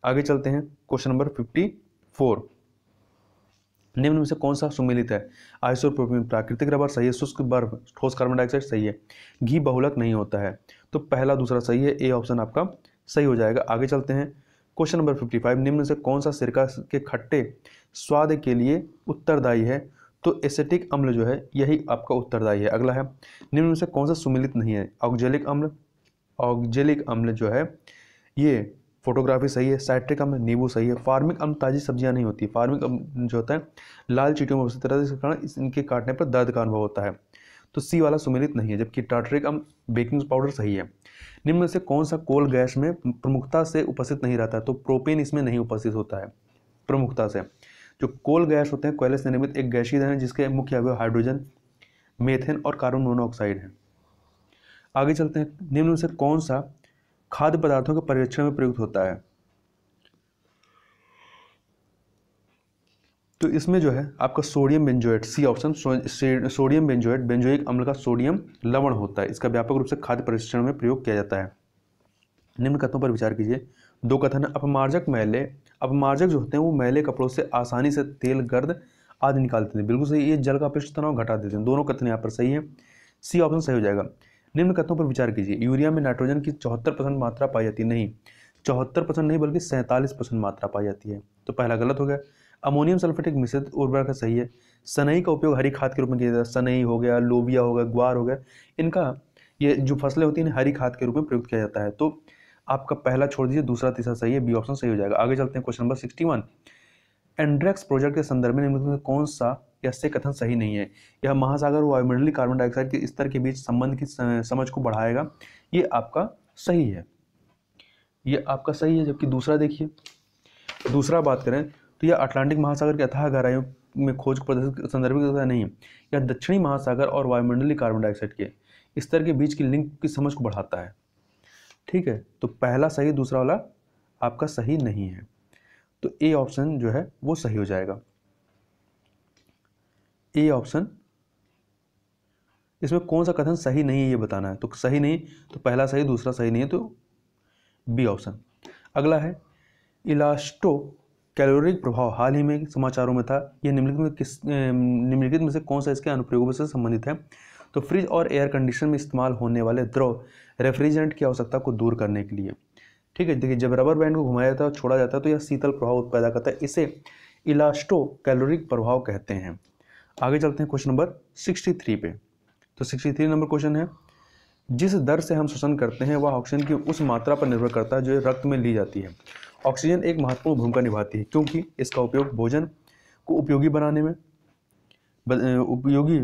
Speaker 1: आगे चलते हैं, क्वेश्चन नंबर 54। निम्न में से कौन सा सुमेलित है? आइसोप्रोपेन प्राकृतिक रबर सही है, शुष्क बर्फ, ठोस कार्बन डाइऑक्साइड सही है, घी बहुलक नहीं होता है, तो पहला दूसरा सही है, ए ऑप्शन आपका सही हो जाएगा। आगे चलते हैं, क्वेश्चन नंबर 55। निम्न में से कौन सा सिरका के खट्टे स्वाद के लिए उत्तरदायी है? तो एसिटिक अम्ल जो है यही आपका उत्तरदायी है। अगला है निम्न में से कौन सा सुमेलित नहीं है? ऑक्जेलिक अम्ल, ऑक्जेलिक अम्ल जो है ये फोटोग्राफी सही है, साइट्रिक अम्ल नींबू सही है, फार्मिक अम्ल ताजी सब्जियां नहीं होती, फार्मिक अम्ल जो होता है लाल चींटियों में उपस्थित रहता है, इसके कारण इनके काटने पर दर्द का अनुभव होता है, तो सी वाला सुमेलित नहीं है। जबकि टार्टरिक अम्ल, बेकिंग पाउडर सही है। निम्न में से कौन सा कोल गैस में प्रमुखता से उपस्थित नहीं रहता है? तो प्रोपेन इसमें नहीं उपस्थित होता है प्रमुखता से। जो कोल गैस होते हैं कोयले से निर्मित एक गैसीय ईंधन है जिसके मुख्य अवयव हाइड्रोजन, मेथेन और कार्बन मोनोऑक्साइड है। आगे चलते हैं, निम्न में से कौन सा खाद्य पदार्थों के परीक्षण में प्रयुक्त होता है? तो इसमें जो है आपका sodium benzoate, C option, sodium benzoate benzoic अम्ल का सोडियम लवण होता है, इसका व्यापक रूप से खाद्य परीक्षण में प्रयोग किया जाता है। निम्न कथनों पर विचार कीजिए। दो कथन है, अपमार्जक जो होते हैं वो मैले कपड़ों से आसानी से तेल, गर्द आदि निकालते हैं, बिल्कुल सही, ये जल का पृष्ठ तनाव घटा देते हैं, दोनों कथन यहाँ पर सही है, सी ऑप्शन सही हो जाएगा। निम्न कथनों पर विचार कीजिए। यूरिया में नाइट्रोजन की 74% मात्रा पाई जाती है? नहीं, 74% नहीं बल्कि 47% मात्रा पाई जाती है, तो पहला गलत हो गया। अमोनियम सल्फेट एक मिश्रित उर्वरक है, सही है। सनई का उपयोग हरी खाद के रूप में किया जाता है, सनई हो गया, लोबिया हो गया, ग्वार हो गया, इनका ये जो फसलें होती हैं हरी खाद के रूप में प्रयुक्त किया जाता है, तो आपका पहला छोड़ दीजिए, दूसरा तीसरा सही है, बी ऑप्शन सही हो जाएगा। आगे चलते हैं, क्वेश्चन नंबर 61। एंड्रेक्स प्रोजेक्ट के संदर्भ में निम्नलिखित में कौन सा या से कथन सही नहीं है? यह महासागर व वायुमंडलीय कार्बन डाइऑक्साइड के स्तर के बीच संबंध की समझ को बढ़ाएगा, ये आपका सही है, ये आपका सही है। जबकि दूसरा देखिए, दूसरा बात करें तो यह अटलांटिक महासागर के अथाह गहराइयों में खोज को प्रदर्शित संदर्भित करता नहीं है, यह दक्षिणी महासागर और वायुमंडलीय कार्बन डाइऑक्साइड के स्तर के बीच की लिंक की समझ को बढ़ाता है। ठीक है, तो पहला सही, दूसरा वाला आपका सही नहीं है, तो ए ऑप्शन जो है वो सही हो जाएगा। ए ऑप्शन, इसमें कौन सा कथन सही नहीं है ये बताना है, तो सही नहीं, तो पहला सही, दूसरा सही नहीं है, तो बी ऑप्शन। अगला है इलास्टो कैलोरिक प्रभाव हाल ही में समाचारों में था, यह निम्नलिखित में से कौन सा इसके अनुप्रयोगों से संबंधित है? तो फ्रिज और एयर कंडीशन में इस्तेमाल होने वाले द्रव रेफ्रिजरेंट की आवश्यकता को दूर करने के लिए। ठीक है, देखिए जब रबर बैंड को घुमाया जाता है और छोड़ा जाता है तो यह शीतल प्रभाव पैदा करता है, इसे इलास्टो कैलोरिक प्रभाव कहते हैं। आगे चलते हैं क्वेश्चन नंबर 63 पे। तो 63 नंबर क्वेश्चन है, जिस दर से हम श्वसन करते हैं वह ऑक्सीजन की उस मात्रा पर निर्भर करता है जो रक्त में ली जाती है। ऑक्सीजन एक महत्वपूर्ण भूमिका निभाती है क्योंकि इसका उपयोग भोजन को उपयोगी बनाने में, उपयोगी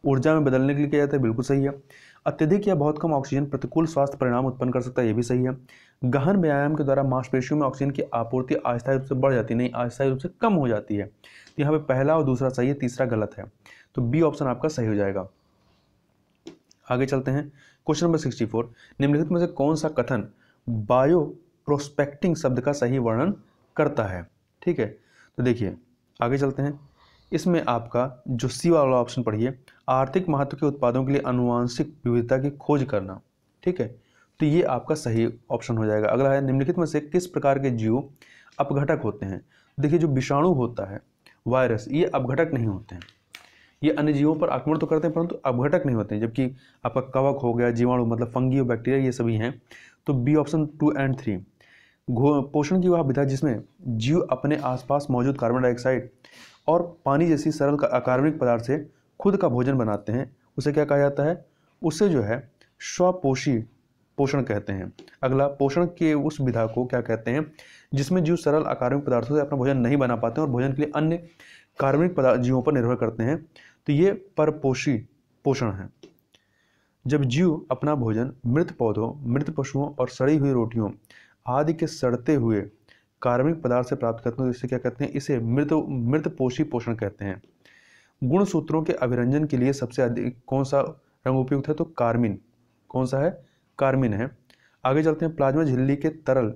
Speaker 1: ऊर्जा में बदलने के लिए किया जाता है, बिल्कुल सही है। अत्यधिक या बहुत कम ऑक्सीजन प्रतिकूल स्वास्थ्य परिणाम उत्पन्न कर सकता है, ये भी सही है। गहन व्यायाम के द्वारा मांसपेशियों में ऑक्सीजन की आपूर्ति अस्थायी रूप से बढ़ जाती है, नहीं, अस्थायी रूप से कम हो जाती है। तो यहाँ पे पहला और दूसरा सही है, तीसरा गलत है, तो बी ऑप्शन आपका सही हो जाएगा। आगे चलते हैं, क्वेश्चन नंबर 64। निम्नलिखित में से कौन सा कथन बायो प्रोस्पेक्टिंग शब्द का सही वर्णन करता है? ठीक है, तो देखिए आगे चलते हैं, इसमें आपका जो सी वाला ऑप्शन पढ़िए, आर्थिक महत्व के उत्पादों के लिए आनुवांशिक विविधता की खोज करना। ठीक है, तो ये आपका सही ऑप्शन हो जाएगा। अगला है, निम्नलिखित में से किस प्रकार के जीव अपघटक होते हैं? देखिए जो विषाणु होता है, वायरस, ये अपघटक नहीं होते हैं, ये अन्य जीवों पर आक्रमण तो करते हैं परंतु अपघटक नहीं होते हैं। जबकि आपका कवक हो गया, जीवाणु मतलब फंगी और बैक्टीरिया, ये सभी हैं, तो बी ऑप्शन 2 और 3। पोषण की वह विधा जिसमें जीव अपने आसपास मौजूद कार्बन डाइऑक्साइड और पानी जैसी सरल अकार्बनिक पदार्थ से खुद का भोजन बनाते हैं, उसे क्या कहा जाता है? उसे जो है स्वपोषी पोषण कहते हैं। अगला, पोषण के उस विधा को क्या कहते हैं जिसमें जीव सरल अकार्बनिक पदार्थों से अपना भोजन नहीं बना पाते हैं और भोजन के लिए अन्य कार्बनिक पदार्थ जीवों पर निर्भर करते हैं, तो ये परपोषी पोषण है। जब जीव अपना भोजन मृत पौधों, मृत पशुओं और सड़ी हुई रोटियों आदि के सड़ते हुए कार्बनिक पदार्थ से प्राप्त करते हैं, तो इसे क्या कहते हैं? इसे मृत मृत पोषी पोषण कहते हैं। गुण सूत्रों के अभिरंजन के लिए सबसे अधिक कौन सा रंग उपयुक्त है? तो कार्मिन। कौन सा है? कार्मिन है। आगे चलते हैं, प्लाज्मा झिल्ली के तरल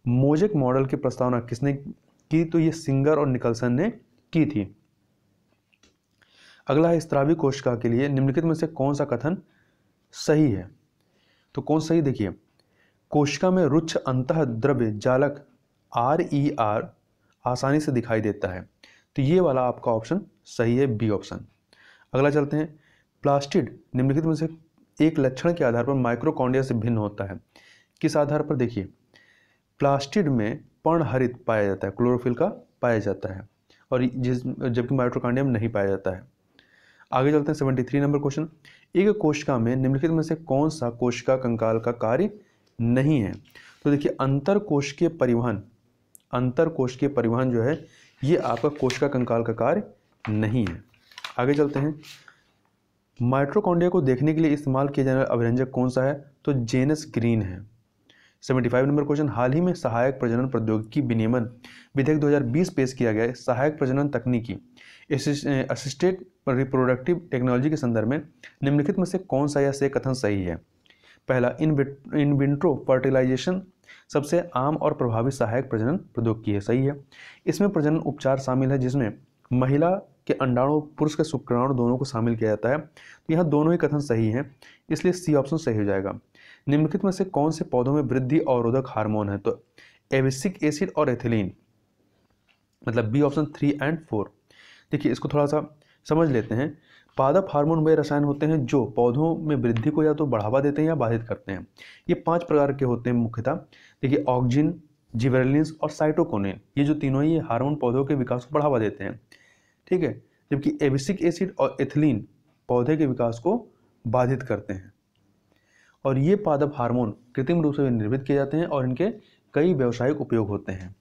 Speaker 1: मोजेक मॉडल की प्रस्तावना किसने की? तो ये सिंगर और निकलसन ने की थी। अगला है, स्त्रावी कोशिका के लिए निम्नलिखित में से कौन सा कथन सही है? तो कौन सही? देखिए, कोशिका में रुच्छ अंतः द्रव्य जालक RER आसानी से दिखाई देता है, तो ये वाला आपका ऑप्शन सही है, बी ऑप्शन। अगला चलते हैं, प्लास्टिड निम्नलिखित में से एक लक्षण के आधार पर माइक्रोकॉन्ड्रिया से भिन्न होता है। किस आधार पर? देखिए, प्लास्टिड में पर्णहरित पाया जाता है, क्लोरोफिल का पाया जाता है, और जबकि माइटोकॉन्ड्रिया में नहीं पाया जाता है। आगे चलते हैं, 73 नंबर क्वेश्चन, एक कोशिका में निम्नलिखित में से कौन सा कोशिका कंकाल का कार्य नहीं है? तो देखिए, अंतर कोशिकीय परिवहन जो है ये आपका कोशिका कंकाल का कार्य नहीं है। आगे चलते हैं, माइटोकॉन्ड्रिया को देखने के लिए इस्तेमाल किया जाने वाला अभिरंजक कौन सा है? तो जेनस ग्रीन है। 75 नंबर क्वेश्चन, हाल ही में सहायक प्रजनन प्रौद्योगिकी विनियमन विधेयक 2020 पेश किया गया है। सहायक प्रजनन तकनीकी असिस्टेड रिप्रोडक्टिव टेक्नोलॉजी के संदर्भ में निम्नलिखित में से कौन सा या से कथन सही है? पहला, इन विट्रो फर्टिलाइजेशन सबसे आम और प्रभावी सहायक प्रजनन प्रौद्योगिकी है, सही है। इसमें प्रजनन उपचार शामिल है जिसमें महिला के अंडाणु पुरुष के शुक्राणु दोनों को शामिल किया जाता है, तो यहाँ दोनों ही कथन सही हैं, इसलिए सी ऑप्शन सही हो जाएगा। निम्नलिखित में से कौन से पौधों में वृद्धि अवरोधक हार्मोन है? तो एबिसिक एसिड और एथिलीन, मतलब बी ऑप्शन 3 और 4। देखिए, इसको थोड़ा सा समझ लेते हैं। पादप हार्मोन वे रसायन होते हैं जो पौधों में वृद्धि को या तो बढ़ावा देते हैं या बाधित करते हैं। ये 5 प्रकार के होते हैं मुख्यतः। देखिए, ऑक्जिन, जिबरेलिन्स और साइटोकिनिन, ये जो तीनों ही हार्मोन पौधों के विकास को बढ़ावा देते हैं, ठीक है। जबकि एबिसिक एसिड और एथिलीन पौधे के विकास को बाधित करते हैं। और ये पादप हार्मोन कृत्रिम रूप से निर्मित किए जाते हैं और इनके कई व्यावसायिक उपयोग होते हैं।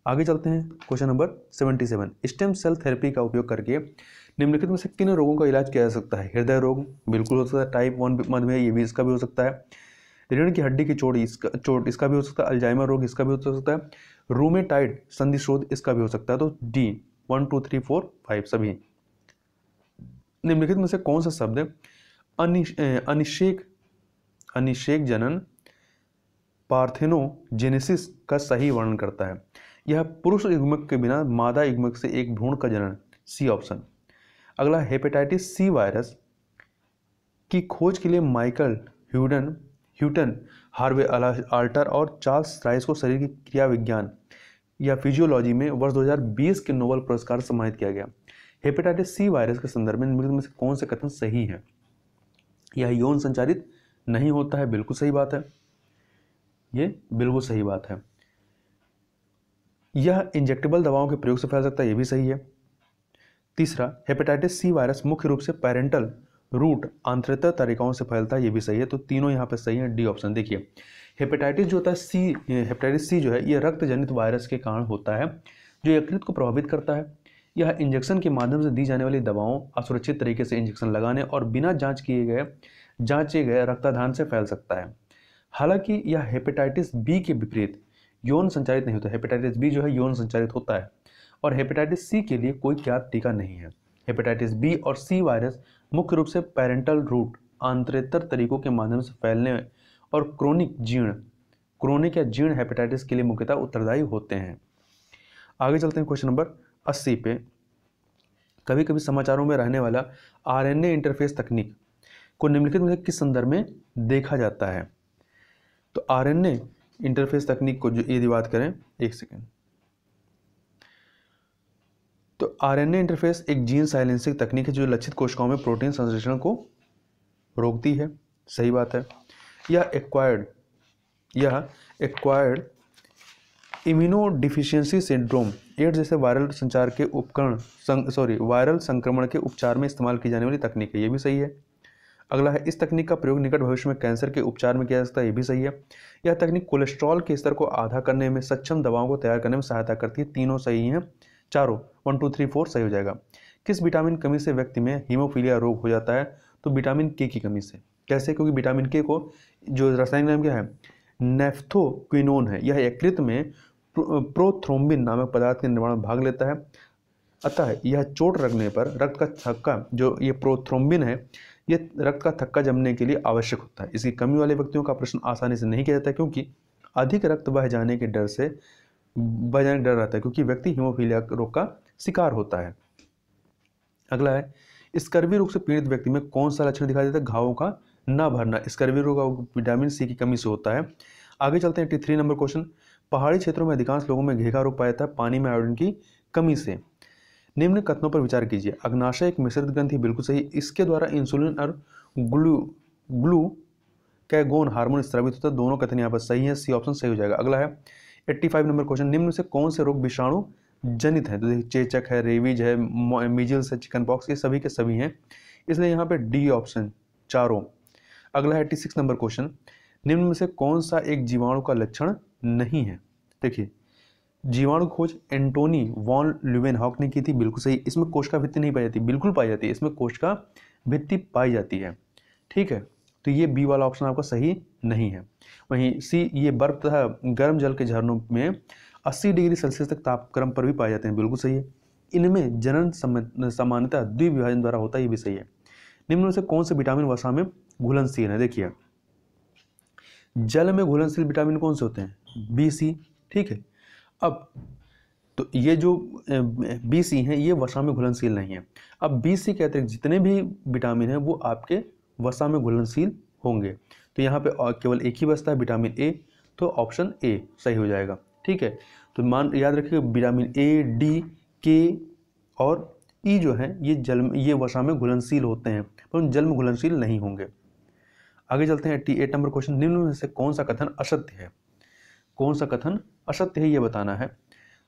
Speaker 1: आगे चलते हैं, question number 77, stem cell therapy का उपयोग करके निम्नलिखित में से किन रोगों का इलाज किया जा सकता है? हृदय रोग बिल्कुल हो सकता है, टाइप 1 मधुमेह ये भी इसका भी हो सकता है, रीढ़ की हड्डी की चोट इसका भी हो सकता है, अल्जाइमर रोग इसका भी हो सकता है, रूमेटाइड संधिशोथ इसका भी हो सकता है। तो डी 1 2 3 4 5 सभी। निम्नलिखित में से कौन सा शब्द अनिषेक जनन पार्थेनोजेनेसिस का सही वर्णन करता है? यह पुरुष युग्मक के बिना मादा युग्मक से एक भ्रूण का जनन, सी ऑप्शन। अगला, हेपेटाइटिस सी वायरस की खोज के लिए माइकल ह्यूटन, हार्वे आल्टर और चार्ल्स राइस को शरीर की क्रिया विज्ञान या फिजियोलॉजी में वर्ष 2020 के नोबेल पुरस्कार से सम्मानित किया गया। हेपेटाइटिस सी वायरस के संदर्भ में निम्नलिखित में से कौन से कथन सही है? यह यौन संचारित नहीं होता है, बिल्कुल सही बात है, ये बिल्कुल सही बात है। यह इंजेक्टेबल दवाओं के प्रयोग से फैल सकता है, ये भी सही है। तीसरा, हेपेटाइटिस सी वायरस मुख्य रूप से पैरेंटल रूट आंतरिक तरीकों से फैलता है, ये भी सही है। तो तीनों यहाँ पे सही है, डी ऑप्शन। देखिए, हेपेटाइटिस जो होता है हेपेटाइटिस सी जो है ये रक्त जनित वायरस के कारण होता है जो यकृत को प्रभावित करता है। यह इंजेक्शन के माध्यम से दी जाने वाली दवाओं, असुरक्षित तरीके से इंजेक्शन लगाने और बिना जांचे गए रक्तदान से फैल सकता है। हालांकि यह हेपेटाइटिस बी के विपरीत यौन संचारित नहीं होता। हेपेटाइटिस बी जो है यौन संचारित होता है और हेपेटाइटिस सी के लिए कोई ज्ञात टीका नहीं है। हेपेटाइटिस बी और सी वायरस मुख्य रूप से पैरेंटल रूट आंतरेतर तरीकों के माध्यम से फैलने और क्रोनिक या जीर्ण हेपेटाइटिस के लिए मुख्यतः उत्तरदायी होते हैं। आगे चलते हैं क्वेश्चन नंबर 80 पे। कभी कभी समाचारों में रहने वाला आरएनए इंटरफेस तकनीक को निम्नलिखित में से किस संदर्भ में देखा जाता है? तो आरएनए इंटरफेस तकनीक को जो यदि बात करें, एक सेकेंड, तो आरएनए इंटरफेस एक जीन साइलेंसिंग तकनीक है जो लक्षित कोशिकाओं में प्रोटीन संश्लेषण को रोकती है, सही बात है। यह एक्वायर्ड इम्यूनोडिफिशियेंसी सिंड्रोम, एड्स जैसे वायरल संक्रमण के उपचार में इस्तेमाल की जाने वाली तकनीक है, ये भी सही है। अगला है, इस तकनीक का प्रयोग निकट भविष्य में कैंसर के उपचार में किया जा सकता है, ये भी सही है। यह तकनीक कोलेस्ट्रॉल के स्तर को आधा करने में सक्षम दवाओं को तैयार करने में सहायता करती है, तीनों सही हैं, चारों 1 2 3 4 सही हो जाएगा। किस विटामिन कमी से व्यक्ति में हीमोफीलिया रोग हो जाता है? तो विटामिन के की कमी से। कैसे? क्योंकि विटामिन के को जो रासायनिक नाम क्या है, नेफ्थोक्विनोन है, यह यकृत में प्रोथ्रोम्बिन नामक पदार्थ के निर्माण में भाग लेता है। अतः यह चोट लगने पर रक्त का थक्का, जो ये प्रोथ्रोम्बिन है, ये रक्त का थक्का जमने के लिए आवश्यक होता है। इसकी कमी वाले व्यक्तियों का प्रश्न आसानी से नहीं किया जाता, क्योंकि अधिक रक्त बह जाने के डर रहता है, क्योंकि व्यक्ति हीमोफीलिया रोग का शिकार होता है। अगला है, स्कर्वी रोग से पीड़ित व्यक्ति में कौन सा लक्षण दिखाई देता है? घावों का न भरना। स्कर्वी रोग का विटामिन सी की कमी से होता है। आगे चलते हैं 83 नंबर क्वेश्चन। पहाड़ी क्षेत्रों में अधिकांश लोगों में घेघा रोग पाया जाता है पानी में आयोडीन की कमी से। निम्न कथनों पर विचार कीजिए। अग्नाशय एक मिश्रित ग्रंथि, बिल्कुल सही। इसके द्वारा इंसुलिन और ग्लूकैगोन हार्मोन स्रावित होता है। दोनों कथन यहाँ पर सही है, सी ऑप्शन सही हो जाएगा। अगला है 85 नंबर क्वेश्चन। निम्न में से कौन से रोग विषाणु जनित है? तो देखिए, चेचक है, रेबीज है, मीजल्स है, चिकन पॉक्स, ये सभी के सभी हैं, इसलिए यहाँ पे डी ऑप्शन चारों। अगला है 86 नंबर क्वेश्चन। निम्न में से कौन सा एक जीवाणु का लक्षण नहीं है? देखिए, जीवाणु खोज एंटोनी वॉन ल्यूवेनहॉक ने की थी, बिल्कुल सही। इसमें कोशिका भित्ति नहीं पाई जाती, बिल्कुल पाई जाती है, इसमें कोशिका भित्ति पाई जाती है। ठीक है, तो ये बी वाला ऑप्शन आपका सही नहीं है। वहीं सी, ये बर्फ तथा गर्म जल के झरनों में 80 डिग्री सेल्सियस तक तापक्रम पर भी पाए जाते हैं, बिल्कुल सही है। इनमें जनन सामान्यतः द्विविभाजन द्वारा होता है, ये भी सही है। निम्न में से कौन से विटामिन वसा में घुलनशील है? देखिए, जल में घुलनशील विटामिन कौन से होते हैं? बी, सी। ठीक है, अब तो ये जो बी, सी हैं, ये वसा में घुलनशील नहीं है। अब बी, सी के अतिरिक्त जितने भी विटामिन हैं वो आपके वसा में घुलनशील होंगे। तो यहाँ पे केवल एक ही बचता है, विटामिन ए, तो ऑप्शन ए सही हो जाएगा। ठीक है, तो याद रखिए, विटामिन ए, डी, के और ई जो है ये वसा में घुलनशील होते हैं, परंतु जल में घुलनशील नहीं होंगे। आगे चलते हैं 88 नंबर क्वेश्चन। निम्न में से कौन सा कथन असत्य है? कौन सा कथन असत्य है, ये बताना है।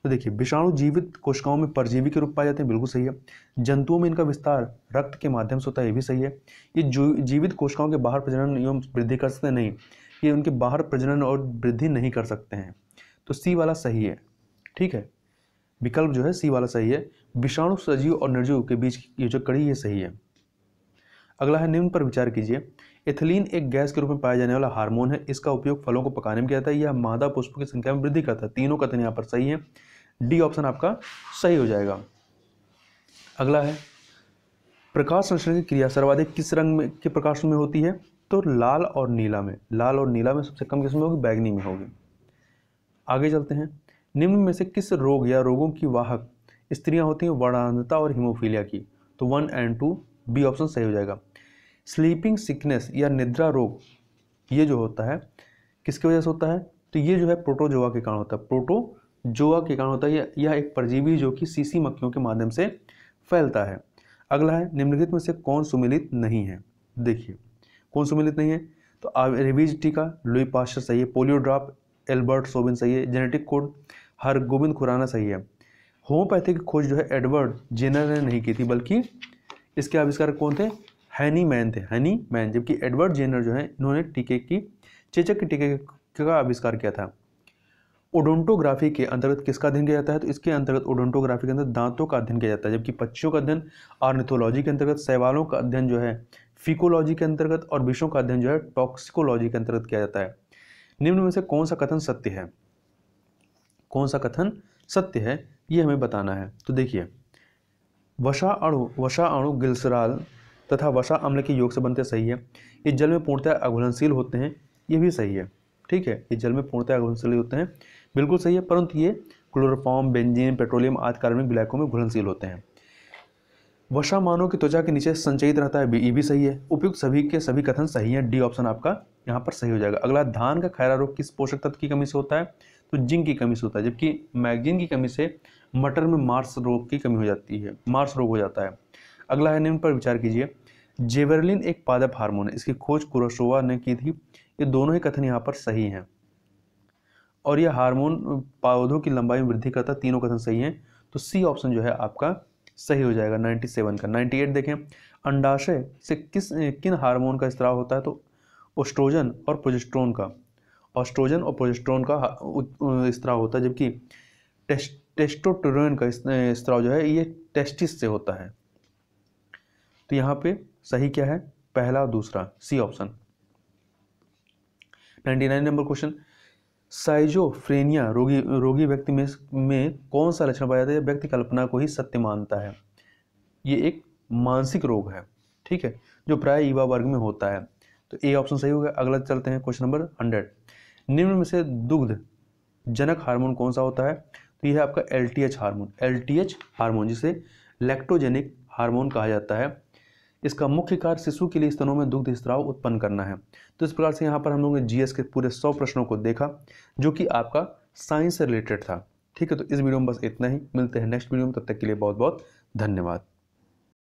Speaker 1: तो देखिए, विषाणु जीवित कोशिकाओं में परजीवी के रूप पाए जाते हैं, बिल्कुल सही है। जंतुओं में इनका विस्तार रक्त के माध्यम से होता है, ये भी सही है। ये जीवित कोशिकाओं के बाहर प्रजनन एवं वृद्धि कर सकते हैं, नहीं, ये उनके बाहर प्रजनन और वृद्धि नहीं कर सकते हैं, तो सी वाला सही है। ठीक है, विकल्प जो है सी वाला सही है। विषाणु सजीव और निर्जीव के बीच की जो कड़ी, ये सही है। अगला है, निम्न पर विचार कीजिए। एथिलीन एक गैस के रूप में पाया जाने वाला हार्मोन है, इसका उपयोग फलों को पकाने में किया जाता है, यह मादा पुष्पों की संख्या में वृद्धि करता है। तीनों कथन यहाँ पर सही है, डी ऑप्शन आपका सही हो जाएगा। अगला है, प्रकाश संश्लेषण की क्रिया सर्वाधिक किस रंग में के प्रकाश में होती है? तो लाल और नीला में। लाल और नीला में सबसे कम किस में होगी? बैगनी में होगी। आगे चलते हैं, निम्न में से किस रोग या रोगों की वाहक स्त्रियां होती हैं? वर्णांधता और हीमोफीलिया की। तो 1 और 2, बी ऑप्शन सही हो जाएगा। स्लीपिंग सिकनेस या निद्रा रोग, ये जो होता है किसकी वजह से होता है? तो ये जो है प्रोटोजोआ के कारण होता है, प्रोटोजोआ के कारण होता है। यह एक परजीवी जो कि सीसी मक्खियों के माध्यम से फैलता है। अगला है, निम्नलिखित में से कौन सुमेलित नहीं है? देखिए, कौन सुमेलित नहीं है? तो रेबीज टीका, लुई पास्चर सही है। पोलियो ड्रॉप, एल्बर्ट सोबिन सही है। जेनेटिक कोड, हरगोबिंद खुराना सही है। होम्योपैथी की खोज जो है एडवर्ड जेनर ने नहीं की थी, बल्कि इसके आविष्कारक कौन थे? हैनी मैन थे, हैनी मैन। जबकि एडवर्ड जेनर जो है, इन्होंने चेचक के टीके का आविष्कार किया था। ओडोंटोग्राफी के अंतर्गत किसका अध्ययन किया जाता है? तो इसके अंतर्गत ओडोंटोग्राफी के अंदर दांतों का अध्ययन किया जाता है, जबकि पक्षियों का अध्ययन ऑर्निथोलॉजी के अंतर्गत, शैवालों का अध्ययन जो है फिकोलॉजी के अंतर्गत, और विषयों का अध्ययन जो है टॉक्सिकोलॉजी के अंतर्गत किया जाता है। निम्न में से कौन सा कथन सत्य है? कौन सा कथन सत्य है, ये हमें बताना है। तो देखिए, वसा अणु ग्लिसरॉल तथा वसा अम्ल के योग से बनते, सही है। ये जल में पूर्णतः अघुलनशील होते हैं, ये भी सही है। ठीक है, ये जल में पूर्णतः अघुलनशील होते हैं, बिल्कुल सही है। परंतु ये क्लोरोफॉर्म, बेंजीन, पेट्रोलियम आदि कार्बनिक विलायकों में घुलनशील होते हैं। वसा मानव की त्वचा के नीचे संचयित रहता है, ये भी सही है। उपयुक्त सभी के सभी कथन सही हैं, डी ऑप्शन आपका यहाँ पर सही हो जाएगा। अगला, धान का खैरा रोग किस पोषक तत्व की कमी से होता है? तो जिंक की कमी से होता है, जबकि मैग्नीज की कमी से मटर में मार्स रोग की कमी हो जाती है, मार्स रोग हो जाता है। अगला है, निम्न पर विचार कीजिए। जेबरलिन एक पादप हार्मोन है, इसकी खोज कुरोसोवा ने की थी। ये दोनों ही कथन यहाँ पर सही हैं, और यह हार्मोन पौधों की लंबाई में वृद्धि करता है, तीनों कथन सही हैं। तो सी ऑप्शन जो है आपका सही हो जाएगा 97 का। 98 देखें, अंडाशय से किन हार्मोन का स्त्राव होता है? तो ओस्ट्रोजन और प्रोजेस्टेरोन का। ऑस्ट्रोजन और प्रोजेस्टेरोन का स्त्राव होता है, जबकि टेस्टोस्टेरोन का स्त्राव जो है ये टेस्टिस से होता है। तो यहाँ पे सही क्या है? पहला और दूसरा, सी ऑप्शन। 99 नंबर क्वेश्चन, साइजोफ्रेनिया रोगी व्यक्ति में कौन सा लक्षण पाया जाता है? व्यक्ति कल्पना को ही सत्य मानता है। ये एक मानसिक रोग है, ठीक है, जो प्राय युवा वर्ग में होता है। तो ए ऑप्शन सही हो गया। अगला चलते हैं क्वेश्चन नंबर 100। निम्न में से दुग्ध जनक हार्मोन कौन सा होता है? तो यह है आपका एलटीएच हार्मोन, जिसे लैक्टोजेनिक हार्मोन कहा जाता है। इसका मुख्य कार्य शिशु के लिए स्तनों में दुग्ध स्राव उत्पन्न करना है। तो इस प्रकार से यहाँ पर हम लोगों ने जीएस के पूरे 100 प्रश्नों को देखा, जो कि आपका साइंस से रिलेटेड था। ठीक है, तो इस वीडियो में बस इतना ही। मिलते हैं नेक्स्ट वीडियो में, तब तक के लिए बहुत बहुत धन्यवाद।